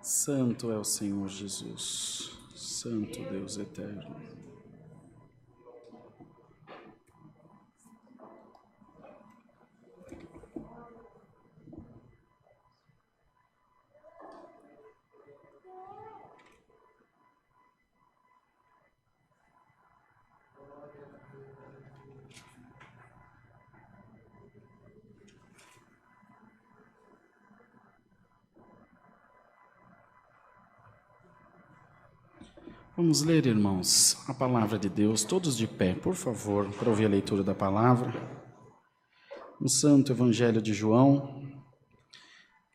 Santo é o Senhor Jesus, Santo Deus eterno. Vamos ler, irmãos, a palavra de Deus, todos de pé, por favor, para ouvir a leitura da palavra. No Santo Evangelho de João,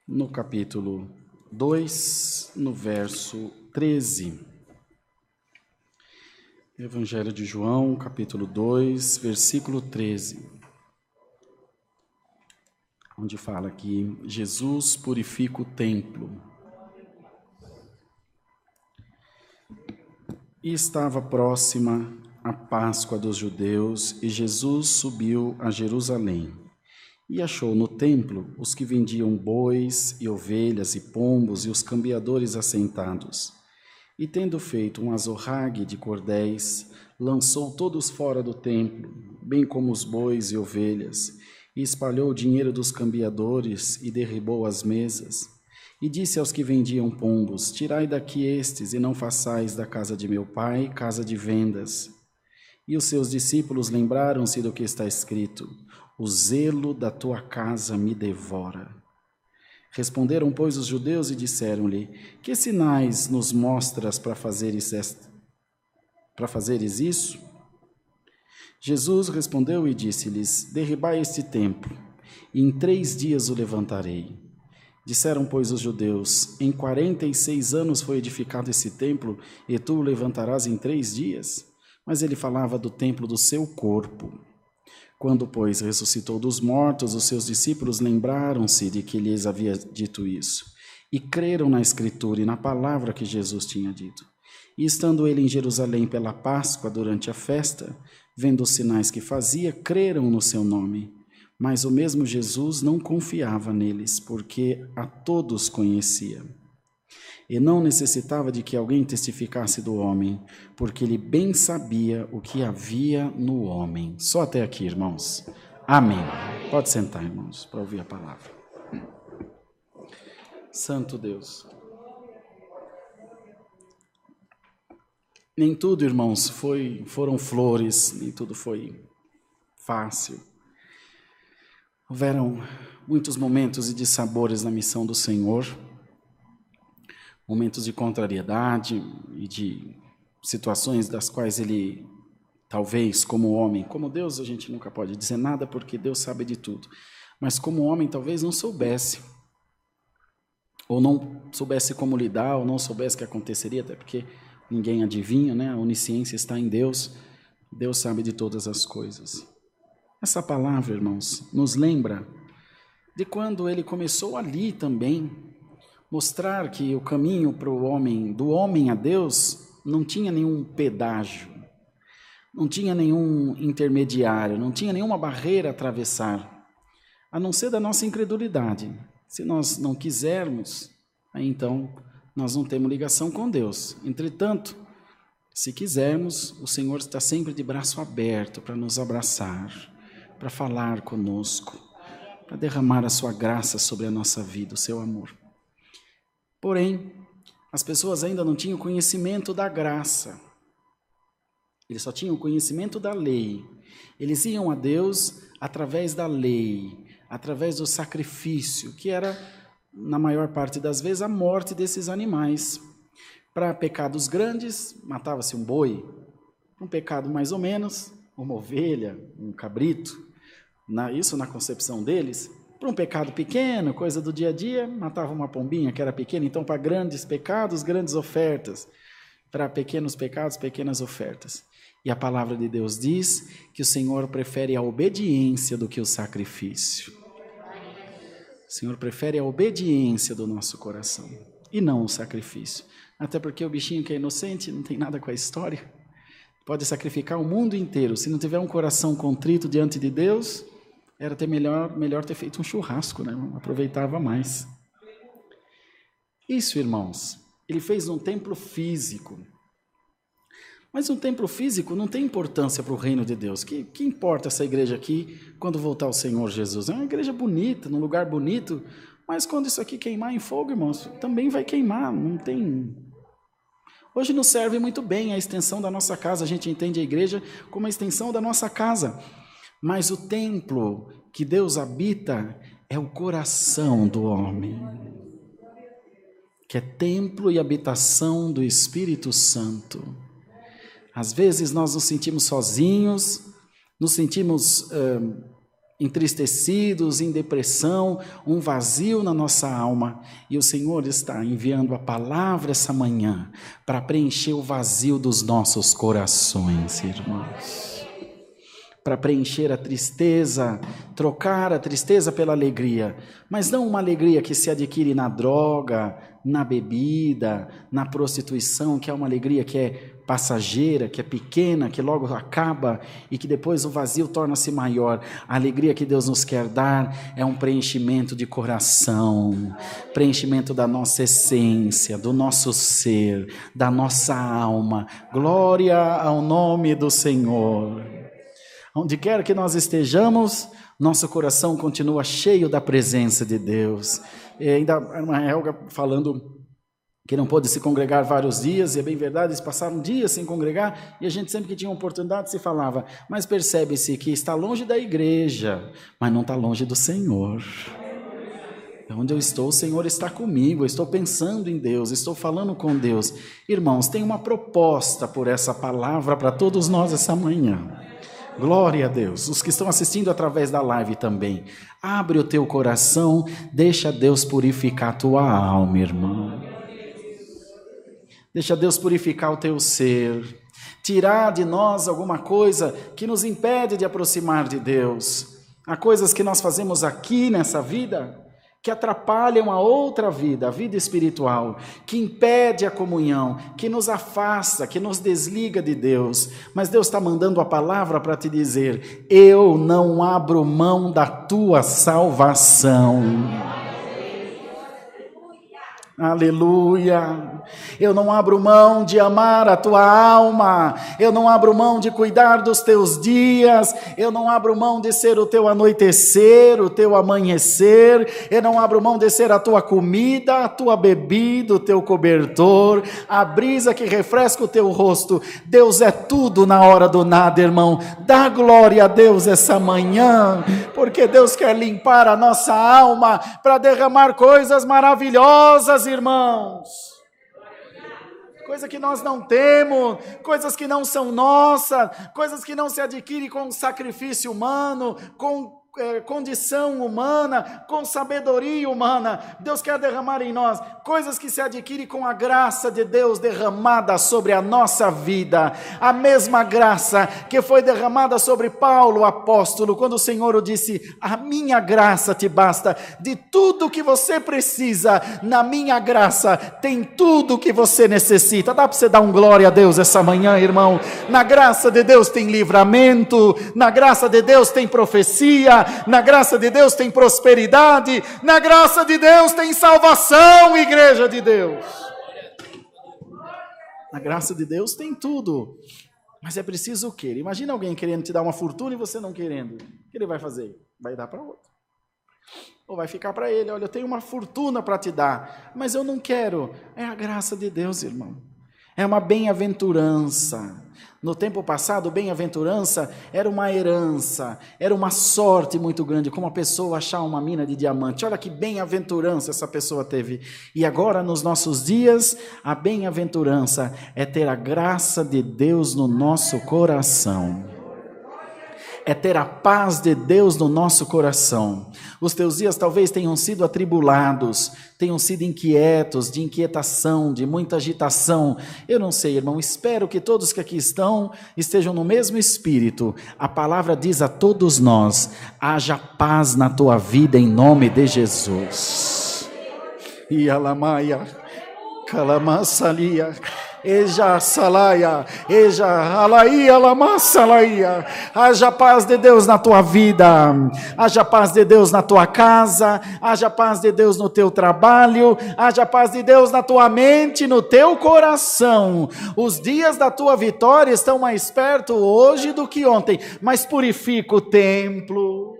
no capítulo 2, no verso 13. Evangelho de João, capítulo 2, versículo 13. Onde fala que Jesus purifica o templo. E estava próxima a Páscoa dos judeus, e Jesus subiu a Jerusalém. E achou no templo os que vendiam bois e ovelhas e pombos e os cambiadores assentados. E tendo feito um azorrague de cordéis, lançou todos fora do templo, bem como os bois e ovelhas, e espalhou o dinheiro dos cambiadores e derribou as mesas. E disse aos que vendiam pombos: tirai daqui estes, e não façais da casa de meu pai casa de vendas. E os seus discípulos lembraram-se do que está escrito: o zelo da tua casa me devora. Responderam, pois, os judeus e disseram-lhe: que sinais nos mostras para fazeres isso? Jesus respondeu e disse-lhes: derribai este templo, e em 3 dias o levantarei. Disseram, pois, os judeus: em 46 anos foi edificado esse templo, e tu o levantarás em 3 dias? Mas ele falava do templo do seu corpo. Quando, pois, ressuscitou dos mortos, os seus discípulos lembraram-se de que lhes havia dito isso, e creram na Escritura e na palavra que Jesus tinha dito. E estando ele em Jerusalém pela Páscoa durante a festa, vendo os sinais que fazia, creram no seu nome. Mas o mesmo Jesus não confiava neles, porque a todos conhecia. E não necessitava de que alguém testificasse do homem, porque ele bem sabia o que havia no homem. Só até aqui, irmãos. Amém. Pode sentar, irmãos, para ouvir a palavra. Santo Deus. Nem tudo, irmãos, foram flores, nem tudo foi fácil. Houveram muitos momentos de dissabores na missão do Senhor, momentos de contrariedade e de situações das quais ele, talvez como homem, como Deus a gente nunca pode dizer nada porque Deus sabe de tudo, mas como homem talvez não soubesse, ou não soubesse como lidar, ou não soubesse o que aconteceria, até porque ninguém adivinha, né? A onisciência está em Deus, Deus sabe de todas as coisas. Essa palavra, irmãos, nos lembra de quando ele começou ali também mostrar que o caminho para o homem, do homem a Deus, não tinha nenhum pedágio, não tinha nenhum intermediário, não tinha nenhuma barreira a atravessar, a não ser da nossa incredulidade. Se nós não quisermos, aí então nós não temos ligação com Deus. Entretanto, se quisermos, o Senhor está sempre de braço aberto para nos abraçar, para falar conosco, para derramar a sua graça sobre a nossa vida, o seu amor. Porém, as pessoas ainda não tinham conhecimento da graça. Eles só tinham conhecimento da lei. Eles iam a Deus através da lei, através do sacrifício, que era, na maior parte das vezes, a morte desses animais. Para pecados grandes, matava-se um boi. Um pecado mais ou menos, uma ovelha, um cabrito. Isso na concepção deles. Para um pecado pequeno, coisa do dia a dia, matava uma pombinha que era pequena. Então, para grandes pecados, grandes ofertas. Para pequenos pecados, pequenas ofertas. E a palavra de Deus diz que o Senhor prefere a obediência do que o sacrifício. O Senhor prefere a obediência do nosso coração e não o sacrifício. Até porque o bichinho que é inocente não tem nada com a história. Pode sacrificar o mundo inteiro. Se não tiver um coração contrito diante de Deus, era melhor ter feito um churrasco, né? Aproveitava mais. Isso, irmãos, ele fez um templo físico. Mas um templo físico não tem importância para o reino de Deus. Que importa essa igreja aqui quando voltar o Senhor Jesus? É uma igreja bonita, num lugar bonito, mas quando isso aqui queimar em fogo, irmãos, também vai queimar, não tem... Hoje nos serve muito bem a extensão da nossa casa, a gente entende a igreja como a extensão da nossa casa, mas o templo que Deus habita é o coração do homem, que é templo e habitação do Espírito Santo. Às vezes nós nos sentimos sozinhos, nos sentimos entristecidos, em depressão, um vazio na nossa alma. E o Senhor está enviando a palavra essa manhã para preencher o vazio dos nossos corações, irmãos. Para preencher a tristeza, trocar a tristeza pela alegria, mas não uma alegria que se adquire na droga, na bebida, na prostituição, que é uma alegria que é passageira, que é pequena, que logo acaba e que depois o vazio torna-se maior. A alegria que Deus nos quer dar é um preenchimento de coração, preenchimento da nossa essência, do nosso ser, da nossa alma. Glória ao nome do Senhor. Onde quer que nós estejamos, nosso coração continua cheio da presença de Deus. E ainda a irmã Helga falando que não pôde se congregar vários dias, e é bem verdade, eles passaram dias sem congregar, e a gente sempre que tinha oportunidade se falava, mas percebe-se que está longe da igreja, mas não está longe do Senhor. Onde eu estou, o Senhor está comigo, eu estou pensando em Deus, estou falando com Deus. Irmãos, tem uma proposta por essa palavra para todos nós essa manhã. Glória a Deus. Os que estão assistindo através da live também. Abre o teu coração, deixa Deus purificar a tua alma, irmão. Deixa Deus purificar o teu ser. Tirar de nós alguma coisa que nos impede de aproximar de Deus. Há coisas que nós fazemos aqui nessa vida que atrapalham a outra vida, a vida espiritual, que impede a comunhão, que nos afasta, que nos desliga de Deus. Mas Deus está mandando a palavra para te dizer, eu não abro mão da tua salvação. Aleluia, eu não abro mão de amar a tua alma, eu não abro mão de cuidar dos teus dias, eu não abro mão de ser o teu anoitecer, o teu amanhecer, eu não abro mão de ser a tua comida, a tua bebida, o teu cobertor, a brisa que refresca o teu rosto. Deus é tudo na hora do nada, irmão. Dá glória a Deus essa manhã, porque Deus quer limpar a nossa alma para derramar coisas maravilhosas, irmãos, coisa que nós não temos, coisas que não são nossas, coisas que não se adquirem com sacrifício humano, com condição humana, com sabedoria humana. Deus quer derramar em nós coisas que se adquirem com a graça de Deus derramada sobre a nossa vida, a mesma graça que foi derramada sobre Paulo, o apóstolo, quando o Senhor o disse, a minha graça te basta, de tudo que você precisa, na minha graça tem tudo que você necessita. Dá para você dar um glória a Deus essa manhã, irmão? Na graça de Deus tem livramento, na graça de Deus tem profecia, na graça de Deus tem prosperidade, na graça de Deus tem salvação, igreja de Deus. Na graça de Deus tem tudo, mas é preciso o quê? Imagina alguém querendo te dar uma fortuna e você não querendo. O que ele vai fazer? Vai dar para outro. Ou vai ficar para ele, olha, eu tenho uma fortuna para te dar, mas eu não quero. É a graça de Deus, irmão. É uma bem-aventurança. No tempo passado, bem-aventurança era uma herança, era uma sorte muito grande, como a pessoa achar uma mina de diamante. Olha que bem-aventurança essa pessoa teve. E agora, nos nossos dias, a bem-aventurança é ter a graça de Deus no nosso coração. é ter a paz de Deus no nosso coração. Os teus dias talvez tenham sido atribulados, tenham sido inquietos, de inquietação, de muita agitação. Eu não sei, irmão, espero que todos que aqui estejam no mesmo espírito. A palavra diz a todos nós: haja paz na tua vida em nome de Jesus. E alamaia, calamassalia. Eja salaia, eja alaia, lamassalaia. Haja paz de Deus na tua vida, haja paz de Deus na tua casa, haja paz de Deus no teu trabalho, haja paz de Deus na tua mente, no teu coração. Os dias da tua vitória estão mais perto hoje do que ontem, mas purifica o templo.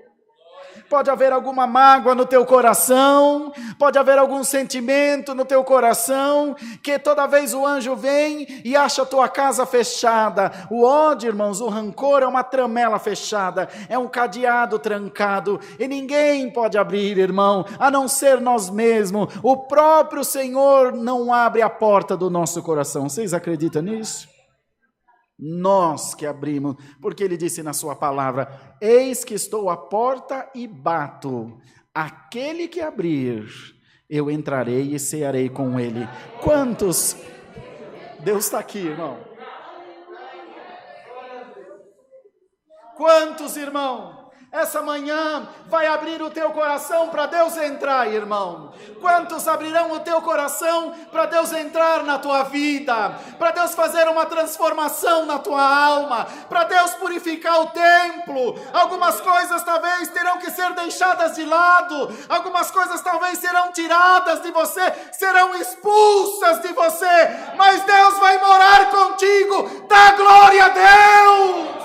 Pode haver alguma mágoa no teu coração, pode haver algum sentimento no teu coração, que toda vez o anjo vem e acha a tua casa fechada. O ódio, irmãos, o rancor é uma tramela fechada, é um cadeado trancado, e ninguém pode abrir, irmão, a não ser nós mesmos. O próprio Senhor não abre a porta do nosso coração. Vocês acreditam nisso? Nós que abrimos, porque Ele disse na sua palavra: eis que estou à porta e bato, aquele que abrir, eu entrarei e cearei com ele. Quantos? Deus está aqui, irmão. Quantos, irmão, essa manhã vai abrir o teu coração para Deus entrar, irmão? Quantos abrirão o teu coração para Deus entrar na tua vida, para Deus fazer uma transformação na tua alma, para Deus purificar o templo? Algumas coisas talvez terão que ser deixadas de lado, algumas coisas talvez serão tiradas de você, serão expulsas de você, mas Deus vai morar contigo. Dá glória a Deus!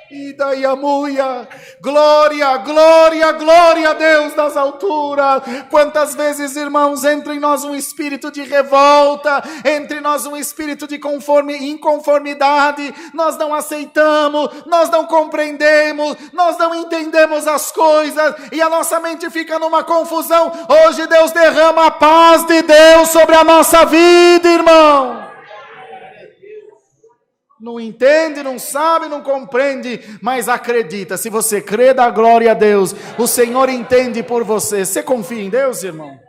E daí a muia, glória, glória, glória a Deus das alturas. Quantas vezes, irmãos, entra em nós um espírito de revolta, entra em nós um espírito de inconformidade, nós não aceitamos, nós não compreendemos, nós não entendemos as coisas, e a nossa mente fica numa confusão. Hoje Deus derrama a paz de Deus sobre a nossa vida, irmão. Não entende, não sabe, não compreende, mas acredita. Se você crê, dá glória a Deus. O Senhor entende por você. Você confia em Deus, irmão?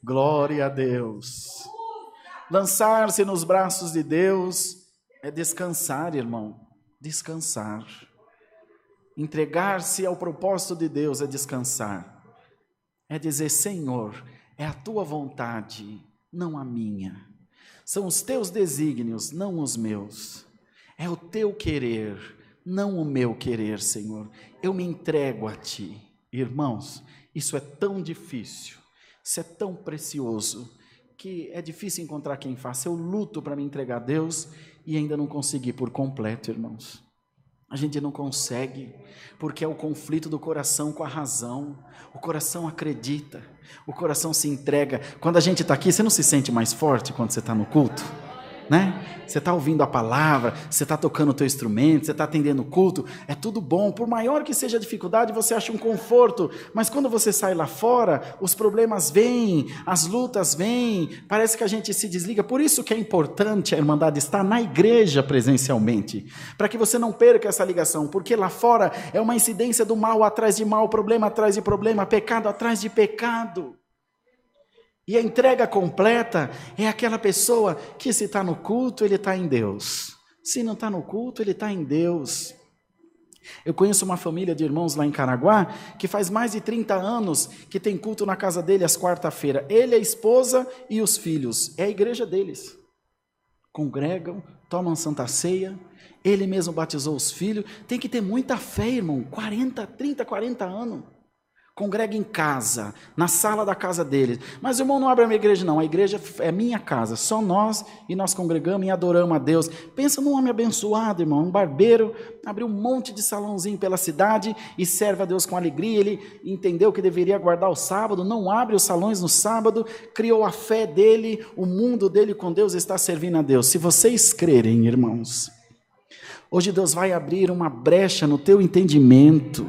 Glória a Deus. Lançar-se nos braços de Deus é descansar, irmão. Descansar. Entregar-se ao propósito de Deus é descansar. É dizer: Senhor, é a tua vontade, não a minha. São os teus desígnios, não os meus. É o teu querer, não o meu querer, Senhor. Eu me entrego a ti. Irmãos, isso é tão difícil, isso é tão precioso, que é difícil encontrar quem faça. Eu luto para me entregar a Deus e ainda não consegui por completo, irmãos. A gente não consegue, porque é o conflito do coração com a razão. O coração acredita, o coração se entrega. Quando a gente está aqui, você não se sente mais forte quando você está no culto? Né? Você está ouvindo a palavra, você está tocando o teu instrumento, você está atendendo o culto, é tudo bom. Por maior que seja a dificuldade, você acha um conforto, mas quando você sai lá fora, os problemas vêm, as lutas vêm, parece que a gente se desliga. Por isso que é importante a irmandade estar na igreja presencialmente, para que você não perca essa ligação, porque lá fora é uma incidência do mal atrás de mal, problema atrás de problema, pecado atrás de pecado. E a entrega completa é aquela pessoa que, se está no culto, ele está em Deus. Se não está no culto, ele está em Deus. Eu conheço uma família de irmãos lá em Caraguá, que faz mais de 30 anos que tem culto na casa dele às quarta-feiras. Ele, a esposa e os filhos. É a igreja deles. Congregam, tomam santa ceia. Ele mesmo batizou os filhos. Tem que ter muita fé, irmão. 30, 40 anos. Congrega em casa, na sala da casa deles. Mas o irmão não abre a minha igreja, não. A igreja é minha casa, só nós, e nós congregamos e adoramos a Deus. Pensa num homem abençoado, irmão, um barbeiro, abriu um monte de salãozinho pela cidade e serve a Deus com alegria. Ele entendeu que deveria guardar o sábado, não abre os salões no sábado, criou a fé dele, o mundo dele com Deus, está servindo a Deus. Se vocês crerem, irmãos, hoje Deus vai abrir uma brecha no teu entendimento,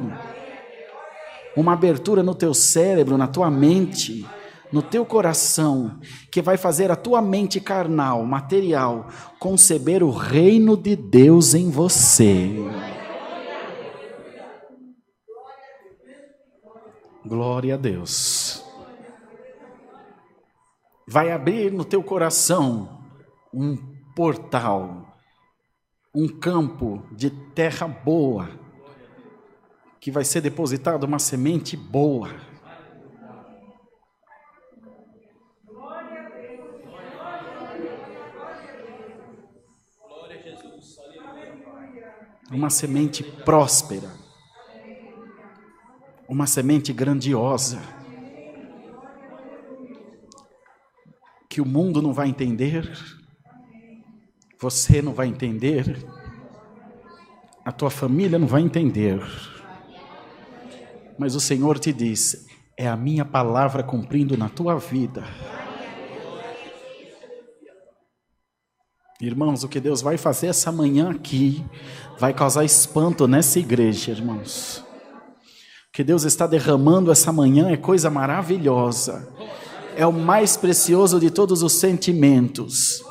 uma abertura no teu cérebro, na tua mente. no teu coração, que vai fazer a tua mente carnal, material, conceber o reino de Deus em você. Glória a Deus. Vai abrir no teu coração um portal, um campo de terra boa, que vai ser depositada uma semente boa. Uma semente próspera, uma semente grandiosa, que o mundo não vai entender, você não vai entender, a tua família não vai entender, mas o Senhor te diz: é a minha palavra cumprindo na tua vida. Irmãos, o que Deus vai fazer essa manhã aqui vai causar espanto nessa igreja, irmãos. O que Deus está derramando essa manhã é coisa maravilhosa. É o mais precioso de todos os sentimentos.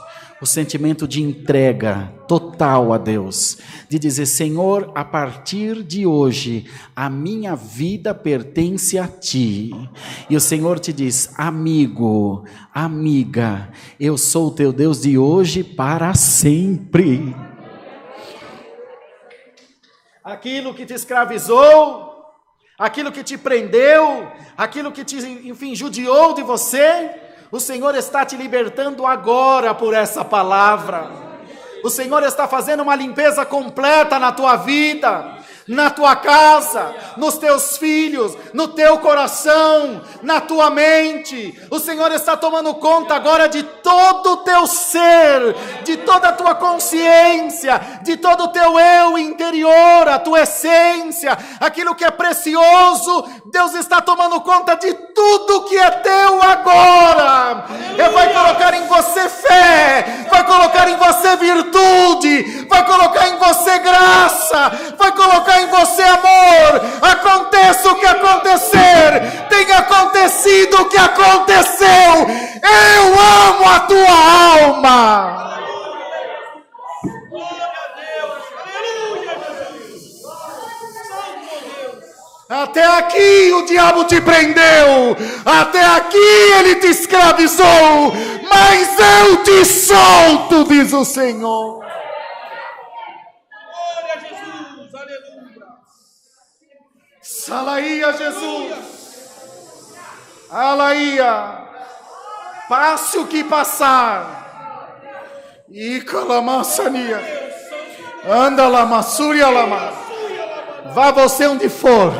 O sentimento de entrega total a Deus. De dizer: Senhor, a partir de hoje, a minha vida pertence a Ti. E o Senhor te diz: amigo, amiga, eu sou o teu Deus de hoje para sempre. Aquilo que te escravizou, aquilo que te prendeu, aquilo que te, enfim, judiou de você, o Senhor está te libertando agora por essa palavra. O Senhor está fazendo uma limpeza completa na tua vida, na tua casa, nos teus filhos, no teu coração, na tua mente. O Senhor está tomando conta agora de todo o teu ser, de toda a tua consciência, de todo o teu eu interior, a tua essência, aquilo que é precioso. Deus está tomando conta de tudo que é teu agora. Ele vai colocar em você fé, vai colocar em você virtude, vai colocar em você graça, vai colocar em você amor. Aconteça o que acontecer, tenha acontecido o que aconteceu, eu amo a tua alma. Até aqui o diabo te prendeu, até aqui ele te escravizou, mas eu te solto, diz o Senhor. Glória a Jesus, aleluia. Salaía, Jesus. Alaía. Passe o que passar. E calamassania. Anda lamassúria lama. Vá você onde for.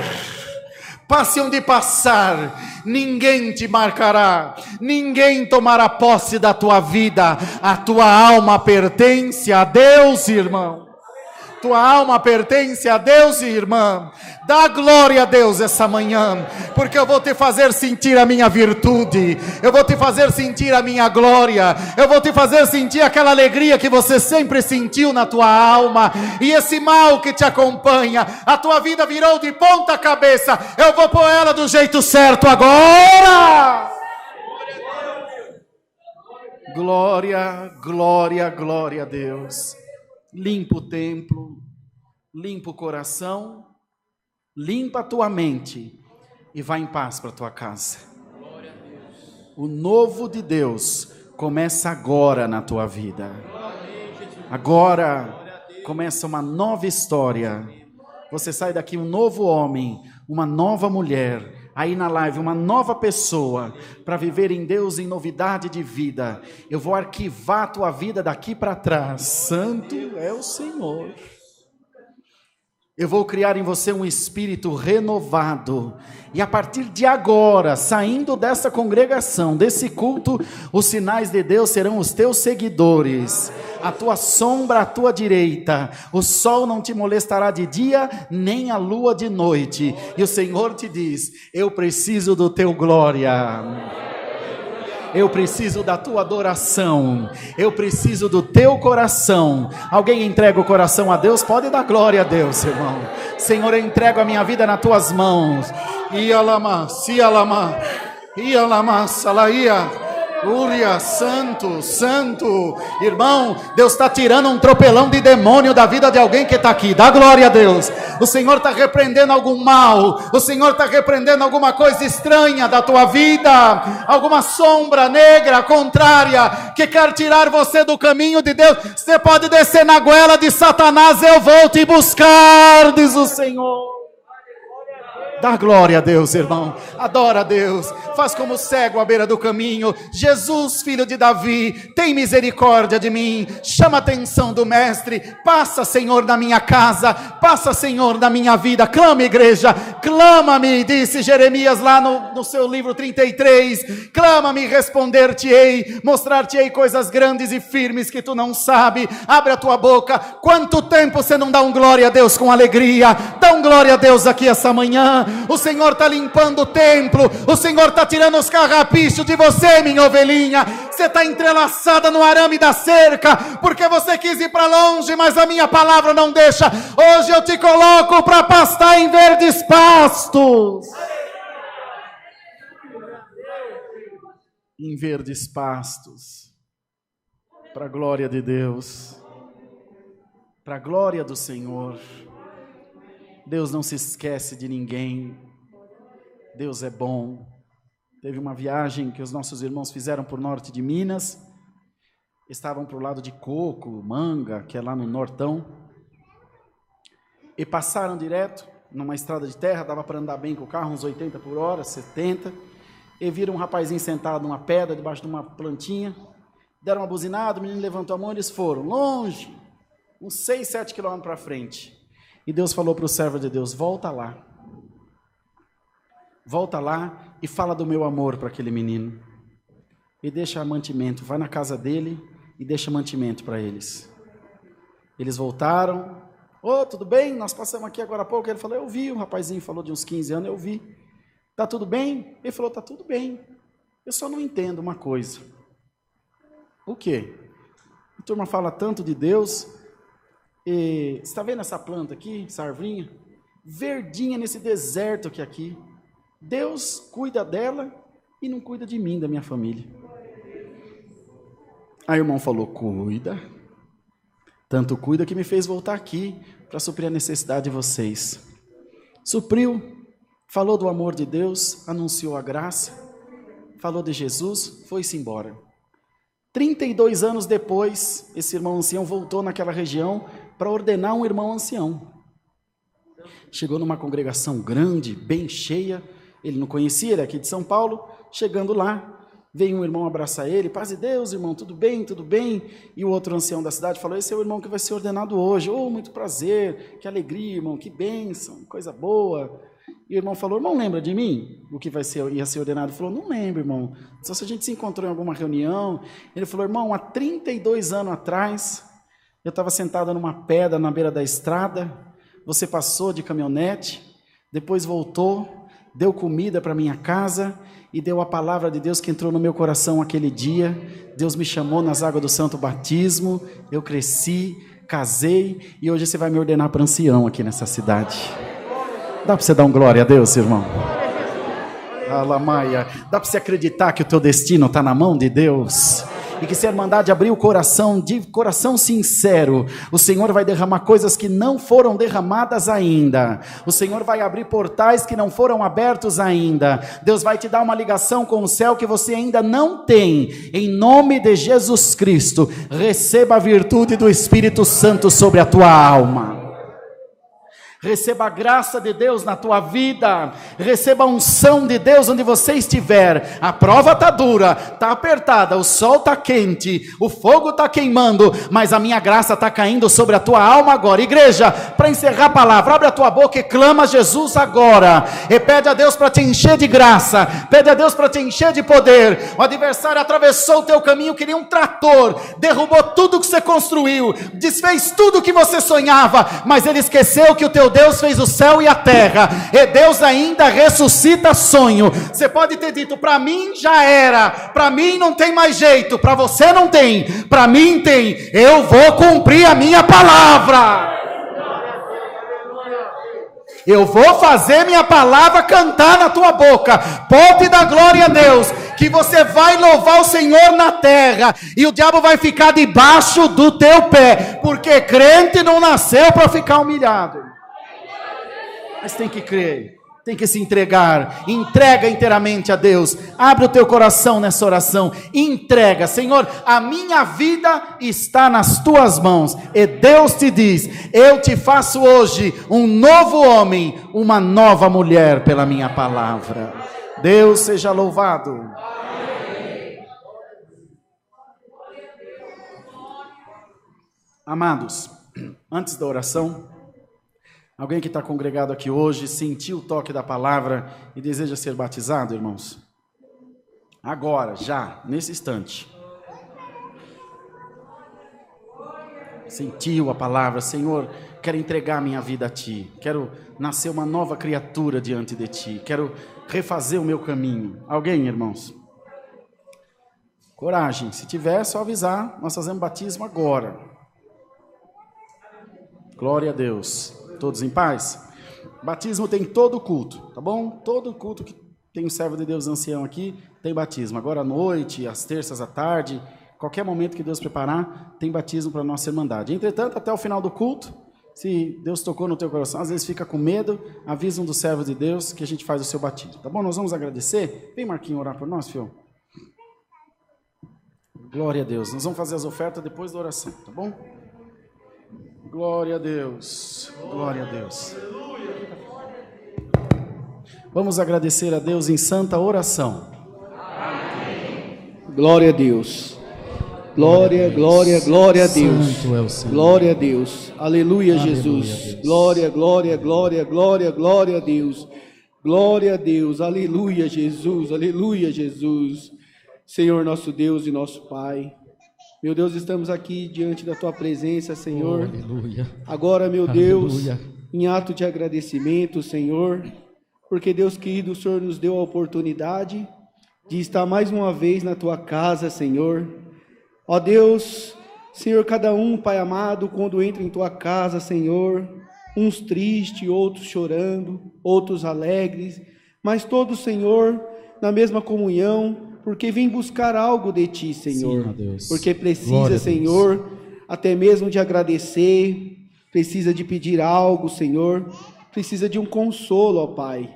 Passe onde passar, ninguém te marcará, ninguém tomará posse da tua vida. A tua alma pertence a Deus, irmão. Tua alma pertence a Deus, irmã. Dá glória a Deus essa manhã, porque eu vou te fazer sentir a minha virtude, eu vou te fazer sentir a minha glória, eu vou te fazer sentir aquela alegria que você sempre sentiu na tua alma. E esse mal que te acompanha, a tua vida virou de ponta cabeça, eu vou pôr ela do jeito certo agora. Glória, glória, glória a Deus. Limpa o templo, limpa o coração, limpa a tua mente e vai em paz para a tua casa. O novo de Deus começa agora na tua vida. Agora começa uma nova história. Você sai daqui um novo homem, uma nova mulher. Aí na live, uma nova pessoa, para viver em Deus em novidade de vida. Eu vou arquivar a tua vida daqui para trás. Santo é o Senhor. Eu vou criar em você um espírito renovado. E a partir de agora, saindo dessa congregação, desse culto, os sinais de Deus serão os teus seguidores. A tua sombra à tua direita. O sol não te molestará de dia, nem a lua de noite. E o Senhor te diz: eu preciso do teu glória. Eu preciso da tua adoração. Eu preciso do teu coração. Alguém entrega o coração a Deus? Pode dar glória a Deus, irmão. Senhor, eu entrego a minha vida nas tuas mãos. Ialama, sialama. Ia lama salaia. Uria, santo, santo. Irmão, Deus está tirando um tropelão de demônio da vida de alguém que está aqui. Dá glória a Deus. O Senhor está repreendendo algum mal. O Senhor está repreendendo alguma coisa estranha da tua vida. Alguma sombra negra, contrária, que quer tirar você do caminho de Deus. Você pode descer na goela de Satanás. Eu vou te buscar, diz o Senhor. Dá glória a Deus, irmão. Adora a Deus. Faz como cego à beira do caminho. Jesus, filho de Davi, tem misericórdia de mim. Chama a atenção do mestre. Passa, Senhor, na minha casa. Passa, Senhor, na minha vida. Clama, igreja. Clama-me, disse Jeremias lá no seu livro 33. Clama-me, responder-te-ei. Mostrar-te-ei coisas grandes e firmes que tu não sabe. Abre a tua boca. Quanto tempo você não dá um glória a Deus com alegria? Dá um glória a Deus aqui essa manhã. O Senhor está limpando o templo. O Senhor está tirando os carrapichos de você, minha ovelhinha. Você está entrelaçada no arame da cerca, porque você quis ir para longe, mas a minha palavra não deixa. Hoje eu te coloco para pastar em verdes pastos. Em verdes pastos. Para a glória de Deus. Para a glória do Senhor. Deus não se esquece de ninguém. Deus é bom. Teve uma viagem que os nossos irmãos fizeram para o norte de Minas. Estavam para o lado de Coco, Manga, que é lá no Nortão. E passaram direto numa estrada de terra. Dava para andar bem com o carro, uns 80 por hora, 70. E viram um rapazinho sentado numa pedra, debaixo de uma plantinha. Deram uma buzinada, o menino levantou a mão e eles foram longe. Uns 6, 7 quilômetros para frente. E Deus falou para o servo de Deus: volta lá e fala do meu amor para aquele menino. E deixa mantimento, vai na casa dele e deixa mantimento para eles. Eles voltaram. Tudo bem? Nós passamos aqui agora há pouco. Ele falou: eu vi, o rapazinho falou de uns 15 anos, eu vi. Tá tudo bem? Ele falou: tá tudo bem. Eu só não entendo uma coisa. O quê? A turma fala tanto de Deus. E você está vendo essa planta aqui, essa arvinha? Verdinha nesse deserto que é aqui. Deus cuida dela e não cuida de mim, da minha família. Aí o irmão falou: cuida. Tanto cuida que me fez voltar aqui para suprir a necessidade de vocês. Supriu, falou do amor de Deus, anunciou a graça, falou de Jesus, foi-se embora. 32 anos depois, esse irmão ancião voltou naquela região para ordenar um irmão ancião. Chegou numa congregação grande, bem cheia, ele não conhecia, ele é aqui de São Paulo. Chegando lá, veio um irmão abraçar ele: paz de Deus, irmão, tudo bem, tudo bem? E o outro ancião da cidade falou: esse é o irmão que vai ser ordenado hoje. Muito prazer, que alegria, irmão, que bênção, coisa boa. E o irmão falou: irmão, lembra de mim? O que ia ser ordenado? Ele falou: não lembro, irmão, só se a gente se encontrou em alguma reunião. Ele falou: irmão, há 32 anos atrás, eu estava sentado numa pedra na beira da estrada, você passou de caminhonete, depois voltou, deu comida para minha casa e deu a palavra de Deus que entrou no meu coração aquele dia. Deus me chamou nas águas do santo batismo, eu cresci, casei e hoje você vai me ordenar para ancião aqui nessa cidade. Dá para você dar um glória a Deus, irmão? Alamaia. Dá para você acreditar que o teu destino está na mão de Deus? E que se a Irmandade abrir o coração, de coração sincero, o Senhor vai derramar coisas que não foram derramadas ainda. O Senhor vai abrir portais que não foram abertos ainda. Deus vai te dar uma ligação com o céu que você ainda não tem. Em nome de Jesus Cristo, receba a virtude do Espírito Santo sobre a tua alma. Receba a graça de Deus na tua vida. Receba a unção de Deus onde você estiver. A prova está dura, está apertada, o sol está quente, o fogo está queimando, mas a minha graça está caindo sobre a tua alma agora. Igreja, para encerrar a palavra, abre a tua boca e clama a Jesus agora. E pede a Deus para te encher de graça. Pede a Deus para te encher de poder. O adversário atravessou o teu caminho que nem um trator. Derrubou tudo que você construiu. Desfez tudo que você sonhava. Mas ele esqueceu que o teu Deus fez o céu e a terra, e Deus ainda ressuscita sonho. Você pode ter dito: para mim já era, para mim não tem mais jeito, para você não tem, para mim tem. Eu vou cumprir a minha palavra. Eu vou fazer minha palavra cantar na tua boca. Pode dar glória a Deus, que você vai louvar o Senhor na terra, e o diabo vai ficar debaixo do teu pé, porque crente não nasceu para ficar humilhado. Mas tem que crer, tem que se entregar. Entrega inteiramente a Deus. Abre o teu coração nessa oração. Entrega. Senhor, a minha vida está nas tuas mãos. E Deus te diz: eu te faço hoje um novo homem, uma nova mulher pela minha palavra. Deus seja louvado. Amados, antes da oração, alguém que está congregado aqui hoje, sentiu o toque da palavra e deseja ser batizado, irmãos? Agora, já, nesse instante. Sentiu a palavra: Senhor, quero entregar minha vida a Ti. Quero nascer uma nova criatura diante de Ti. Quero refazer o meu caminho. Alguém, irmãos? Coragem. Se tiver, é só avisar. Nós fazemos batismo agora. Glória a Deus. Todos em paz? Batismo tem todo culto, tá bom? Todo culto que tem um servo de Deus ancião aqui, tem batismo. Agora à noite, às terças à tarde, qualquer momento que Deus preparar, tem batismo para a nossa irmandade. Entretanto, até o final do culto, se Deus tocou no teu coração, às vezes fica com medo, avisa um dos servos de Deus que a gente faz o seu batismo, tá bom? Nós vamos agradecer. Vem, Marquinhos, orar por nós, filho. Glória a Deus. Nós vamos fazer as ofertas depois da oração, tá bom? Glória a Deus, glória a Deus. Vamos agradecer a Deus em santa oração. Glória a Deus. Glória, glória, glória a Deus. Santo é o Senhor. Glória a Deus. Aleluia, Jesus. Deus. Glória, glória, glória, glória, glória a Deus. Glória a Deus. Aleluia, Jesus. Aleluia, Jesus. Senhor, nosso Deus e nosso Pai. Meu Deus, estamos aqui diante da Tua presença, Senhor. Aleluia. Agora, meu Deus, Aleluia. em ato de agradecimento, Senhor, porque, Deus querido, o Senhor nos deu a oportunidade de estar mais uma vez na Tua casa, Senhor. Ó Deus, Senhor, cada um, Pai amado, quando entra em Tua casa, Senhor, uns tristes, outros chorando, outros alegres, mas todos, Senhor, na mesma comunhão, porque vem buscar algo de Ti, Senhor. Sim, Deus. Porque precisa, Glória a Senhor, até mesmo de agradecer, precisa de pedir algo, Senhor, precisa de um consolo, ó Pai.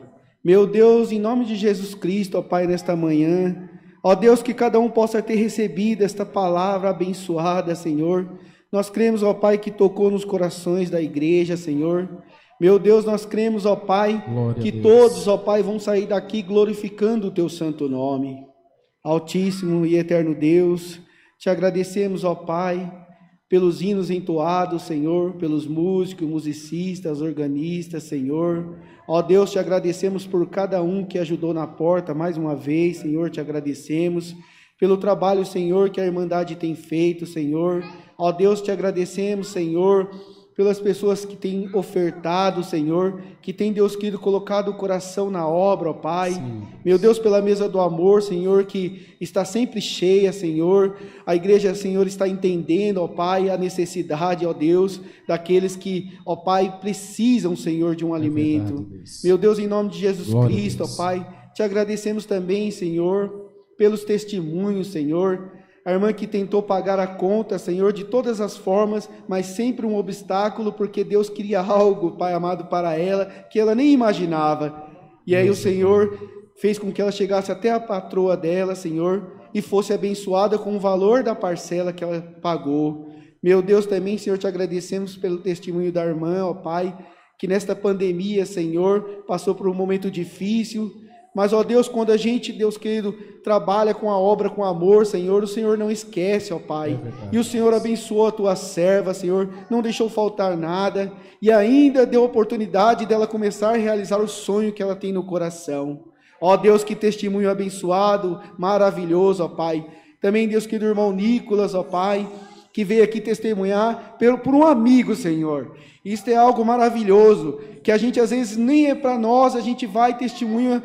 Meu Deus, em nome de Jesus Cristo, ó Pai, nesta manhã, ó Deus, que cada um possa ter recebido esta palavra abençoada, Senhor. Nós cremos, ó Pai, que tocou nos corações da igreja, Senhor. Meu Deus, nós cremos, ó Pai, Glória que a Deus. todos, ó Pai, vão sair daqui glorificando o Teu santo nome. Altíssimo e eterno Deus, te agradecemos, ó Pai, pelos hinos entoados, Senhor, pelos músicos, musicistas, organistas, Senhor. Ó Deus, te agradecemos por cada um que ajudou na porta mais uma vez, Senhor, te agradecemos pelo trabalho, Senhor, que a Irmandade tem feito, Senhor. Ó Deus, te agradecemos, Senhor, pelas pessoas que têm ofertado, Senhor, que têm, Deus querido, colocado o coração na obra, ó Pai. Sim. Meu Deus, pela mesa do amor, Senhor, que está sempre cheia, Senhor. A igreja, Senhor, está entendendo, ó Pai, a necessidade, ó Deus, daqueles que, ó Pai, precisam, Senhor, de um alimento. verdade, Deus. Meu Deus, em nome de Jesus Glória a Cristo, ó Deus. Pai, te agradecemos também, Senhor, pelos testemunhos, Senhor. A irmã que tentou pagar a conta, Senhor, de todas as formas, mas sempre um obstáculo, porque Deus queria algo, Pai amado, para ela, que ela nem imaginava. E aí o Senhor fez com que ela chegasse até a patroa dela, Senhor, e fosse abençoada com o valor da parcela que ela pagou. Meu Deus, também, Senhor, te agradecemos pelo testemunho da irmã, ó Pai, que nesta pandemia, Senhor, passou por um momento difícil. Mas, ó Deus, quando a gente, Deus querido, trabalha com a obra com amor, Senhor, o Senhor não esquece, ó Pai. E o Senhor abençoou a tua serva, Senhor, não deixou faltar nada, e ainda deu oportunidade dela começar a realizar o sonho que ela tem no coração. Ó Deus, que testemunho abençoado, maravilhoso, ó Pai. Também, Deus querido, irmão Nicolas, ó Pai, que veio aqui testemunhar por um amigo, Senhor. Isso é algo maravilhoso, que a gente às vezes nem é para nós, a gente vai e testemunha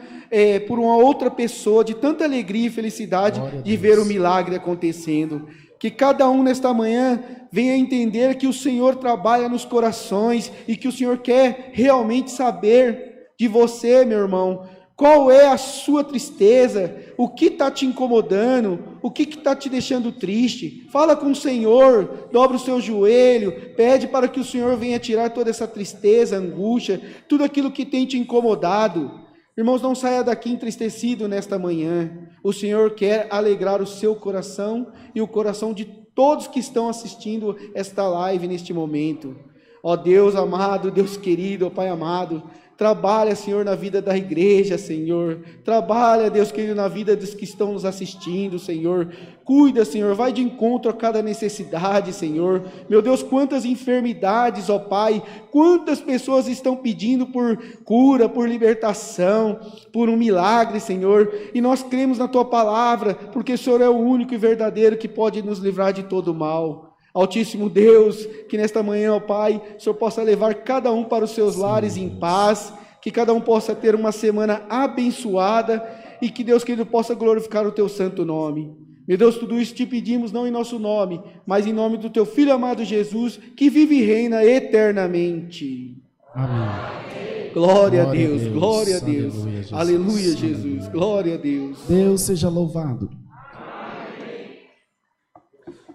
por uma outra pessoa, de tanta alegria e felicidade de ver o milagre acontecendo. Que cada um nesta manhã venha entender que o Senhor trabalha nos corações e que o Senhor quer realmente saber de você, meu irmão, qual é a sua tristeza, o que está te incomodando, o que está te deixando triste. Fala com o Senhor, dobra o seu joelho, pede para que o Senhor venha tirar toda essa tristeza, angústia, tudo aquilo que tem te incomodado. Irmãos, não saia daqui entristecido nesta manhã. O Senhor quer alegrar o seu coração e o coração de todos que estão assistindo esta live neste momento. Ó Deus amado, Deus querido, ó Pai amado, trabalha, Senhor, na vida da igreja, Senhor. Trabalha, Deus querido, na vida dos que estão nos assistindo, Senhor. Cuida, Senhor, vai de encontro a cada necessidade, Senhor. Meu Deus, quantas enfermidades, ó Pai, quantas pessoas estão pedindo por cura, por libertação, por um milagre, Senhor. E nós cremos na Tua palavra, porque o Senhor é o único e verdadeiro que pode nos livrar de todo mal. Altíssimo Deus, que nesta manhã, ó Pai, o Senhor possa levar cada um para os seus lares em paz, que cada um possa ter uma semana abençoada e que Deus querido possa glorificar o Teu santo nome. Meu Deus, tudo isso te pedimos não em nosso nome, mas em nome do Teu Filho amado Jesus, que vive e reina eternamente. Amém. Glória a Deus, glória a Deus. Aleluia, Jesus. Aleluia, Jesus. Glória a Deus. Deus seja louvado.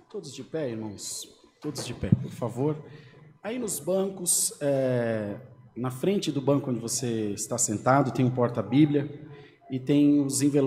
Todos de pé, irmãos. Todos de pé, por favor. Aí nos bancos, na frente do banco onde você está sentado, tem um porta-bíblia e tem os envelopes.